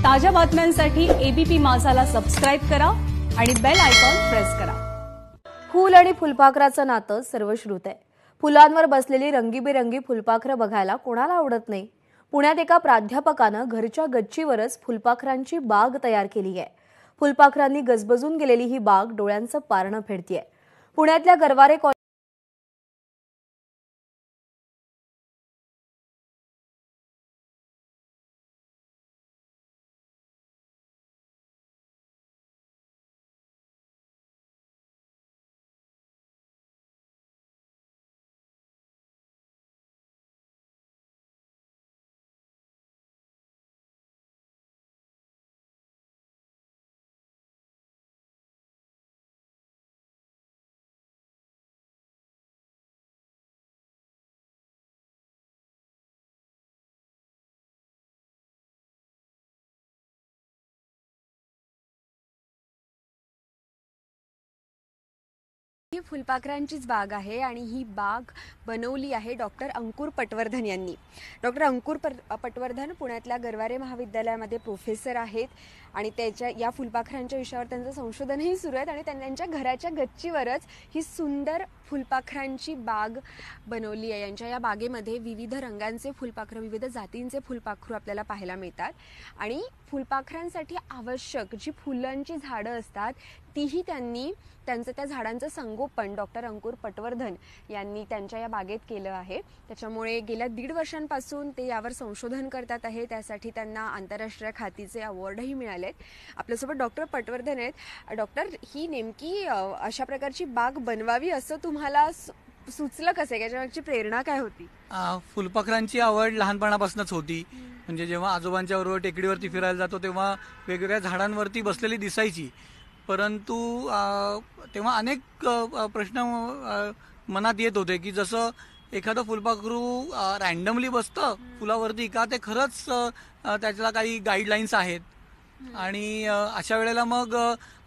ताज्या बातम्यांसाठी ABP माझाला subscribe करा आणि बेल आयकॉन प्रेस करा। फूल आणि फुलपाखराचं नातं सर्वश्रुत आहे। फुलांवर बसलेली रंगीबेरंगी फुलपाखरं बघायला कोणाला आवडत नाही। पुण्यात एका प्राध्यापकानं घरच्या गच्चीवरच फुलपाखरांची बाग तयार केली आहे। फुलपाखरांनी गजबजून गेलेली ही बाग डोळ्यांचं पारणं फेडतीये। पुण्यातल्या गरवारे ही फुलपाखरांचीच बाग आहे आणि ही बाग बनवली आहे डॉक्टर अंकुर पटवर्धन यांनी। डॉक्टर अंकुर पटवर्धन पुण्यातल्या गरवारे महाविद्यालयामध्ये प्रोफेसर आहेत आणि त्याच्या या फुलपाखरांच्या विषयावर त्यांचं संशोधनही सुरू आहे आणि त्यांच्या घराच्या गच्चीवरच ही सुंदर फुलपाखरांची बाग बनवली आहे। यांच्या या बागेमध्ये विविध रंगांचे फुलपाखरं, विविध जातींचे फुलपाखरू आपल्याला पाहायला मिळतात आणि फुलपाखरांसाठी आवश्यक जी फुलांची झाडं असतात तीही त्यांनी त्यांचं त्या झाडांचं संगोपन डॉक्टर अंकुर पटवर्धन यांनी त्यांच्या या बागेत केलं आहे। त्याच्यामुळे गेल्या 1.5 वर्षांपासून ते यावर संशोधन करतात आहे। त्यासाठी त्यांना आंतरराष्ट्रीय ख्यातीचे अवॉर्डही मिळालेत। आपल्यासोबत डॉक्टर पटवर्धन आहेत। डॉक्टर, ही नेमकी अशा प्रकारची बाग बनवावी असं तुम्हाला सुचलं कसं? याच्यामागची प्रेरणा काय होती? फुलपाखरांची आवड लहानपणापासूनच होती। म्हणजे जेव्हा आजोबांच्या बरोबर टेकडीवरती फिरायला जातो तेव्हा वेगवेगळ्या झाडांवरती बसलेली दिसायची, परंतु तेव्हा अनेक प्रश्न मनात येत होते की जसं एखादं फुलपाखरू रॅन्डमली बसतं फुलावरती का, ते खरंच त्याच्याला काही गाईडलाईन्स आहेत। आणि अशा वेळेला मग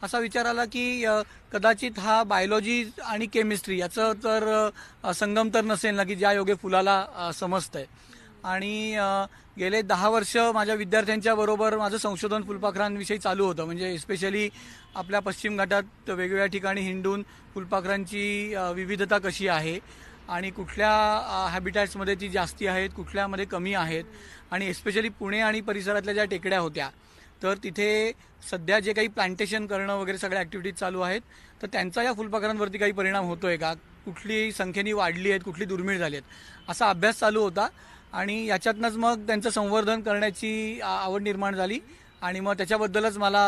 असा विचार आला की कदाचित हा बायोलॉजी आणि केमिस्ट्री याचं तर संगम तर नसेल ना की ज्या योगे फुलाला समजतंय। आणि गेले 10 वर्ष माझ्या विद्यार्थ्यांच्या बरोबर माझं संशोधन फुलपाखरांविषयी चालू होतं। म्हणजे स्पेशली आपल्या पश्चिम घाटात वेगवेगळ्या ठिकाणी हिंडून फुलपाखरांची विविधता कशी आहे आणि कुठल्या हॅबिटॅट्समध्ये ती जास्ती आहेत, कुठल्यामध्ये कमी आहेत, आणि एस्पेशली पुणे आणि परिसरातल्या ज्या टेकड्या होत्या तर तिथे सध्या जे काही प्लांटेशन करणं वगैरे सगळ्या ॲक्टिव्हिटीज चालू आहेत तर त्यांचा या फुलपाखरांवरती काही परिणाम होतोय का, कुठली संख्येने वाढली आहेत, कुठली दुर्मिळ झाली आहेत, असा अभ्यास चालू होता। आणि याच्यातनंच मग त्यांचं संवर्धन करण्याची आवड निर्माण झाली आणि मग त्याच्याबद्दलच मला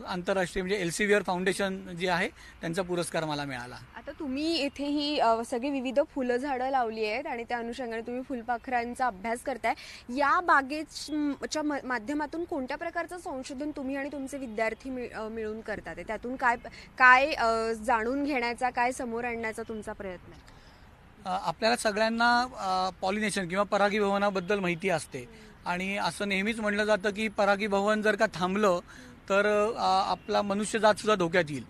आंतरराष्ट्रीय म्हणजे एल्सेवियर फाउंडेशन जे आहे त्यांचा पुरस्कार मला मिळाला। आता तुम्ही इथे ही सगळी विविध फुलं झाडं लावली आहेत आणि त्या अनुषंगाने तुम्ही फुलपाखरांचा अभ्यास करताय। या बागेच्या माध्यमातून कोणत्या प्रकारचं संशोधन तुम्ही आणि तुमचे विद्यार्थी मिळून करतात? त्यातून काय काय जाणून घेण्याचा, काय समोर आणण्याचा तुमचा प्रयत्न आहे? आपल्याला सगळ्यांना पॉलिनेशन किंवा परागीभवनाबद्दल माहिती असते आणि असं नेहमीच म्हटलं जातं की परागीभवन जर का थांबलं तर आपला मनुष्यजात सुद्धा धोक्यात येईल।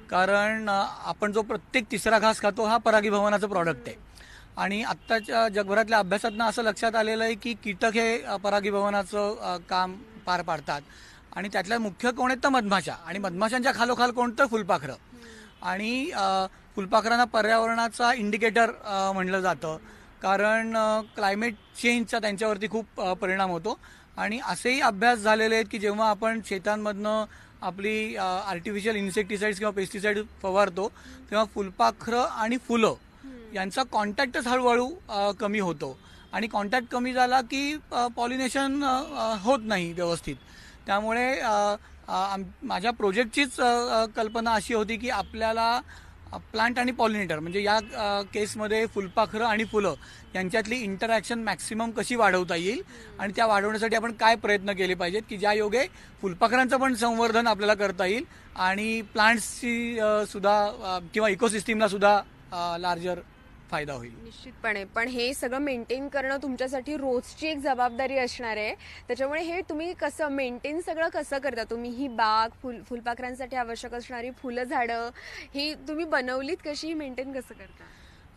कारण आपण जो प्रत्येक तिसरा घास खातो हा परागीभवनाचं प्रॉडक्ट आहे। आणि आत्ताच्या जगभरातल्या अभ्यासातनं असं लक्षात आलेलं आहे की कीटक हे परागीभवनाचं काम पार पाडतात आणि त्यातल्या मुख्य कोण आहेत तर मधमाशा, आणि मधमाशांच्या खालोखाल कोणतं फुलपाखरं। आणि फुलपाखरांना पर्यावरणाचा इंडिकेटर म्हणलं जातं कारण क्लायमेट चेंजचा त्यांच्यावरती खूप परिणाम होतो। आणि असेही अभ्यास झालेले आहेत की जेव्हा आपण शेतांमधनं आपली आर्टिफिशियल इन्सेक्टिसाइड्स किंवा पेस्टिसाइड फवारतो तेव्हा फुलपाखरं आणि फुलं यांचा कॉन्टॅक्टच हळूहळू कमी होतो आणि कॉन्टॅक्ट कमी झाला की पॉलिनेशन होत नाही व्यवस्थित। त्यामुळे माझ्या प्रोजेक्टचीच कल्पना अशी होती की आपल्याला प्लांट आणि पॉलिनेटर म्हणजे या केसमध्ये फुलपाखरं आणि फुलं यांच्यातली इंटरॅक्शन मॅक्सिमम कशी वाढवता येईल आणि त्या वाढवण्यासाठी आपण काय प्रयत्न केले पाहिजेत की ज्या योगे फुलपाखरांचं पण संवर्धन आपल्याला करता येईल आणि प्लांट्सची सुद्धा किंवा इकोसिस्टीमला सुद्धा लार्जर फायदा होईल। निश्चितपणे, पण हे सगळं मेंटेन करणं तुमच्यासाठी रोजची एक जबाबदारी असणार आहे। त्याच्यामुळे हे तुम्ही कसं मेंटेन सगळं कसं करता? तुम्ही ही बाग फुलपाखरांसाठी आवश्यक असणारी फुलं झाडं ही तुम्ही बनवलीत कशी, मेंटेन कसं करता?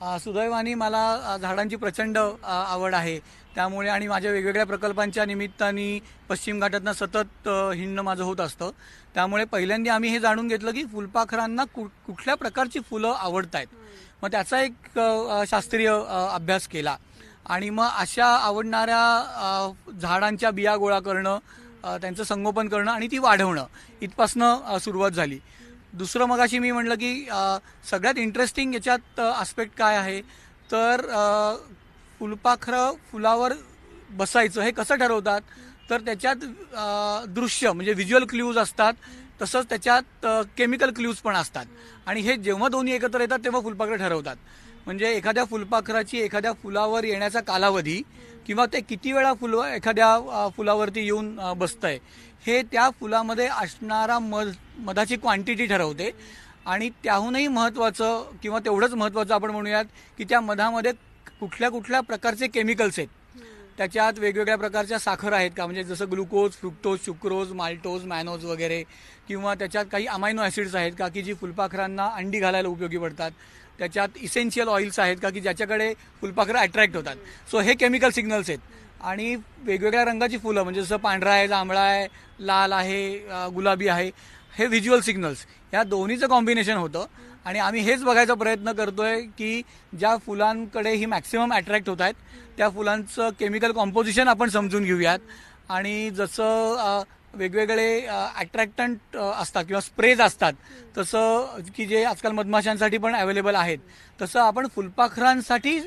सुदैवाने मला झाडांची प्रचंड आवड आहे. त्यामुळे आणि माझ्या वेगवेगळ्या प्रकल्पांच्या निमित्ताने पश्चिम घाटातनं सतत हिंडणं माझं होत असतं. त्यामुळे पहिल्यांदा आम्ही हे जाणून घेतलं की फुलपाखरांना कुठल्या प्रकारची फुलं आवडत आहेत. मग त्याचा एक शास्त्रीय अभ्यास केला आणि मग अशा आवडणाऱ्या झाडांच्या बिया गोळा करणं, त्यांचं संगोपन करणं आणि ती वाढवणं इथपासनं सुरुवात झाली. दुसरं मगाशी मी म्हटलं की सगळ्यात इंटरेस्टिंग याच्यात आस्पेक्ट काय आहे तर फुलपाखरं फुलावर बसायचं हे कसं ठरवतात तर त्याच्यात दृश्य म्हणजे व्हिज्युअल क्ल्यूज असतात, तसंच त्याच्यात केमिकल क्ल्यूज पण असतात आणि हे जेव्हा दोन्ही एकत्र येतात तेव्हा फुलपाखरं ठरवतात. म्हणजे एखाद्या फुलपाखराची एखाद्या फुलावर येण्याचा कालावधी किंवा ते किती वेळा एखाद्या फुलावरती येऊन बसतंय हे त्या फुलामध्ये असणारा मधाची क्वांटिटी ठरवते. आणि त्याहूनही महत्त्वाचं किंवा तेवढंच महत्त्वाचं आपण म्हणूयात की त्या मधामध्ये कुठल्या कुठल्या प्रकारचे केमिकल्स आहेत. त्याच्यात वेगवेगळ्या प्रकारच्या साखर आहेत का, म्हणजे जसं ग्लुकोज, फ्रुक्टोज, शुक्रोज, माल्टोज, मॅनोज वगैरे, किंवा त्याच्यात काही अमायनो ॲसिड्स आहेत का की जी फुलपाखरांना अंडी घालायला उपयोगी पडतात. त्याच्यात इसेन्शियल ऑइल्स आहेत का की ज्याच्याकडे फुलपाखरं अट्रॅक्ट होतात. सो हे केमिकल सिग्नल्स आहेत. आणि वेगवेगळ्या रंगाची फुलं म्हणजे जसं पांढरा आहे, जांभळा आहे, लाल आहे, गुलाबी आहे, हे व्हिज्युअल सिग्नल्स ह्या दोन्हीचं कॉम्बिनेशन होतं. आणि आम्ही हेच बघायचा प्रयत्न करतोय की ज्या फुलांकडे ही मॅक्सिमम अट्रॅक्ट होत आहेत त्या फुलांचं केमिकल कॉम्पोजिशन आपण समजून घेऊयात. आणि जसं वेगवेगळे अट्रॅक्टंट असतात किंवा स्प्रेज असतात तसं की जे आजकाल मधमाशांसाठी पण अवेलेबल आहेत, तसं आपण फुलपाखरांसाठी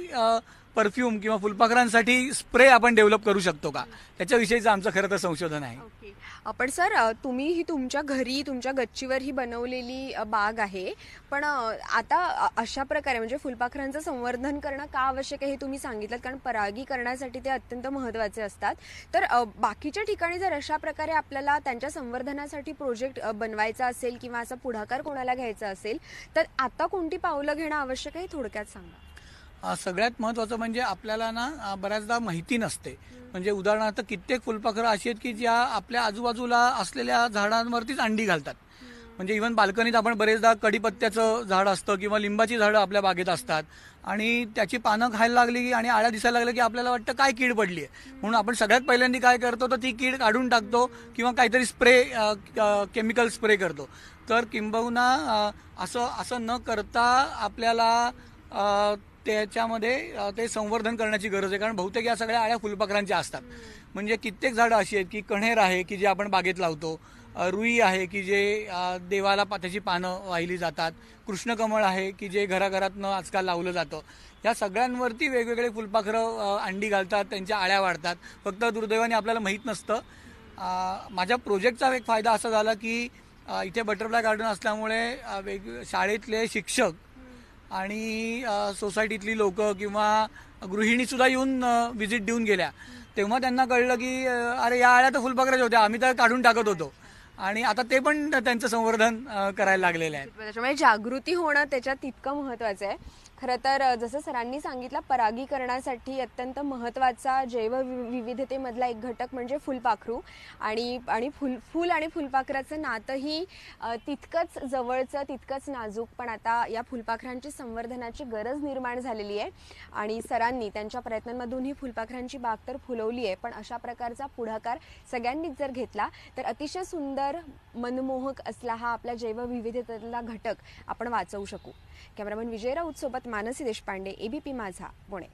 परफ्यूम किंवा फुलपाखरांसाठी स्प्रे आपण डेव्हलप करू शकतो का, त्याच्याविषयीचं आमचं खरं तर संशोधन आहे. ओके. पण सर तुम्ही ही तुमच्या घरी तुमच्या गच्चीवर ही बनवलेली बाग आहे, पण आता अशा प्रकारे म्हणजे फुलपाखरांचं संवर्धन करणं का आवश्यक आहे हे तुम्ही सांगितलं, कारण परागीकरणासाठी ते अत्यंत महत्त्वाचे असतात. तर बाकीच्या ठिकाणी जर अशा प्रकारे आपल्याला त्यांच्या संवर्धनासाठी प्रोजेक्ट बनवायचा असेल किंवा असा पुढाकार कोणाला घ्यायचा असेल तर आता कोणती पावलं घेणं आवश्यक आहे थोडक्यात सांगा. सगळ्यात महत्त्वाचं म्हणजे आपल्याला ना बऱ्याचदा माहिती नसते. म्हणजे उदाहरणार्थ कित्येक फुलपाखरं अशी आहेत की ज्या आपल्या आजूबाजूला असलेल्या झाडांवरतीच अंडी घालतात. म्हणजे इव्हन बाल्कनीत आपण बरेचदा कडीपत्त्याचं झाड असतं किंवा लिंबाची झाडं आपल्या बागेत असतात आणि त्याची पानं खायला लागली आणि आळ्या दिसायला लागल्या की आपल्याला वाटतं काय कीड पडली आहे. म्हणून आपण सगळ्यात पहिल्यांदा काय करतो तर ती कीड काढून टाकतो किंवा काहीतरी स्प्रे केमिकल स्प्रे करतो. तर किंबहुना असं न करता आपल्याला त्याच्यामध्ये ते संवर्धन करण्याची गरज आहे. कारण बहुतेक या सगळ्या आळ्या फुलपाखरांच्या असतात. म्हणजे कित्येक झाडं अशी आहेत की कण्हेर आहे की जे आपण बागेत लावतो, रुई आहे की जे देवाला त्याची पानं वाहिली जातात, कृष्णकमळ आहे की जे घराघरातनं आजकाल लावलं जातं. या सगळ्यांवरती वेगवेगळे फुलपाखरं अंडी घालतात, त्यांच्या आळ्या वाढतात. फक्त दुर्दैवाने आपल्याला माहीत नसतं. माझ्या प्रोजेक्टचा एक फायदा असा झाला की इथे बटरफ्लाय गार्डन असल्यामुळे शाळेतले शिक्षक आणि सोसायटीतली लोक किंवा गृहिणी सुद्धा येऊन व्हिजिट देऊन गेल्या. तेव्हा त्यांना कळलं की अरे या आळ्या तर फुलपाखराच्या होत्या, आम्ही तर काढून टाकत होतो. आणि आता ते पण त्यांचं संवर्धन करायला लागलेलं आहे. त्याच्यामुळे जागृती होणं त्याच्यात तितकं महत्त्वाचं आहे. खरं तर जसं सरांनी सांगितलं, परागीकरणासाठी अत्यंत महत्त्वाचा जैवविविधतेमधला एक घटक म्हणजे फुलपाखरू. आणि फुल आणि फुलपाखराचं नातंही तितकंच जवळचं, तितकंच नाजूक. पण आता या फुलपाखरांची संवर्धनाची गरज निर्माण झालेली आहे आणि सरांनी त्यांच्या प्रयत्नांमधून ही फुलपाखरांची बाग तर फुलवली आहे. पण अशा प्रकारचा पुढाकार सगळ्यांनीच जर घेतला तर अतिशय सुंदर, मनमोहक असला हा आपल्या जैवविविधतेतला घटक आपण वाचवू शकू. कॅमेरामन विजय राऊत सोबत मानसी देशपांडे, ABP माझा, पुणे.